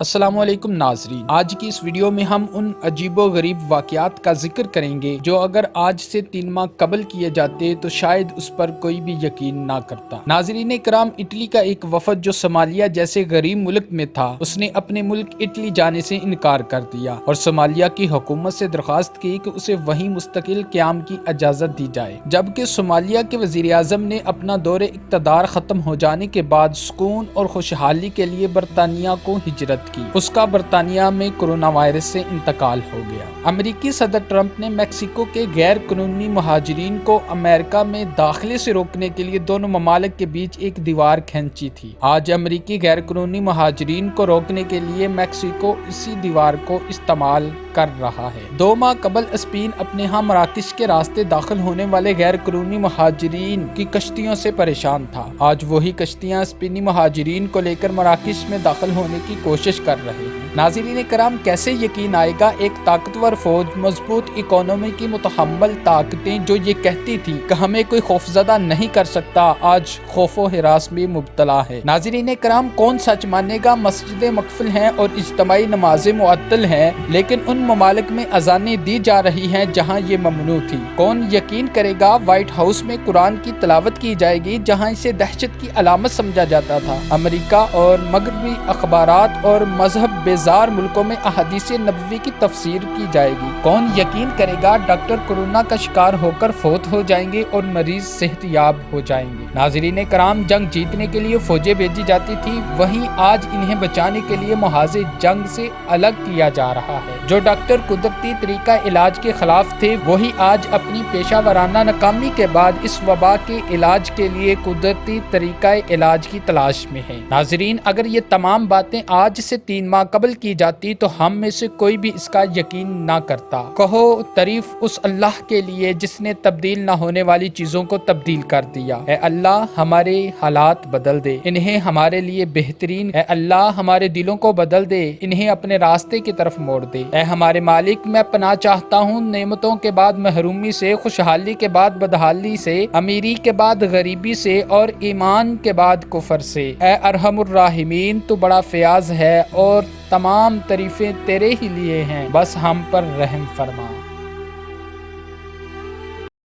السلام علیکم ناظرین، آج کی اس ویڈیو میں ہم ان عجیب و غریب واقعات کا ذکر کریں گے جو اگر آج سے 3 ماہ قبل کیے جاتے تو شاید اس پر کوئی بھی یقین نہ کرتا۔ ناظرین کرام، اٹلی کا ایک وفد جو صومالیہ جیسے غریب ملک میں تھا، اس نے اپنے ملک اٹلی جانے سے انکار کر دیا اور صومالیہ کی حکومت سے درخواست کی کہ اسے وہیں مستقل قیام کی اجازت دی جائے، جبکہ صومالیہ کے وزیر اعظم نے اپنا دور اقتدار ختم ہو جانے کے بعد سکون اور خوشحالی کے لیے برطانیہ کو ہجرت کی۔ اس کا برطانیہ میں کورونا وائرس سے انتقال ہو گیا۔ امریکی صدر ٹرمپ نے میکسیکو کے غیر قانونی مہاجرین کو امریکہ میں داخلے سے روکنے کے لیے دونوں ممالک کے بیچ ایک دیوار کھینچی تھی۔ آج امریکی غیر قانونی مہاجرین کو روکنے کے لیے میکسیکو اسی دیوار کو استعمال کر رہا ہے۔ 2 ماہ قبل اسپین اپنے ہاں مراکش کے راستے داخل ہونے والے غیر قانونی مہاجرین کی کشتیوں سے پریشان تھا۔ آج وہی کشتیاں اسپینی مہاجرین کو لے کر مراکش میں داخل ہونے کی کوشش کر رہے ہیں۔ ناظرین کرام، کیسے یقین آئے گا ایک طاقتور فوج، مضبوط اکانومی کی متحمل طاقتیں جو یہ کہتی تھی کہ ہمیں کوئی خوفزدہ نہیں کر سکتا، آج خوف و ہراس میں مبتلا ہے۔ ناظرین کرام، کون سچ مانے گا؟ مسجدیں مقفل ہیں اور اجتماعی نمازیں معطل ہیں، لیکن ان ممالک میں اذانیں دی جا رہی ہیں جہاں یہ ممنوع تھی۔ کون یقین کرے گا وائٹ ہاؤس میں قرآن کی تلاوت کی جائے گی جہاں اسے دہشت کی علامت سمجھا جاتا تھا۔ امریکہ اور مغربی اخبارات اور مذہب بیزار ملکوں میں احادیث نبوی کی تفسیر کی جائے گی۔ کون یقین کرے گا ڈاکٹر کورونا کا شکار ہو کر فوت ہو جائیں گے اور مریض صحت یاب ہو جائیں گے۔ ناظرین کرام، جنگ جیتنے کے لیے فوجیں بھیجی جاتی تھی، وہیں آج انہیں بچانے کے لیے محاذ جنگ سے الگ کیا جا رہا ہے۔ جو ڈاکٹر قدرتی طریقہ علاج کے خلاف تھے، وہی آج اپنی پیشہ ورانہ ناکامی کے بعد اس وبا کے علاج کے لیے قدرتی طریقہ علاج کی تلاش میں ہیں۔ ناظرین، اگر یہ تمام باتیں آج سے 3 ماہ قبل کی جاتی تو ہم میں سے کوئی بھی اس کا یقین نہ کرتا۔ کہو تعریف اس اللہ کے لیے جس نے تبدیل نہ ہونے والی چیزوں کو تبدیل کر دیا۔ اے اللہ، ہمارے حالات بدل دے، انہیں ہمارے لیے بہترین۔ اے اللہ، ہمارے دلوں کو بدل دے، انہیں اپنے راستے کی طرف موڑ دے۔ اے ہمارے مالک، میں پناہ چاہتا ہوں نعمتوں کے بعد محرومی سے، خوشحالی کے بعد بدحالی سے، امیری کے بعد غریبی سے اور ایمان کے بعد کفر سے۔ اے ارحم الراحمین، تو بڑا فیاض ہے اور تمام تعریفیں تیرے ہی لیے ہیں، بس ہم پر رحم فرما۔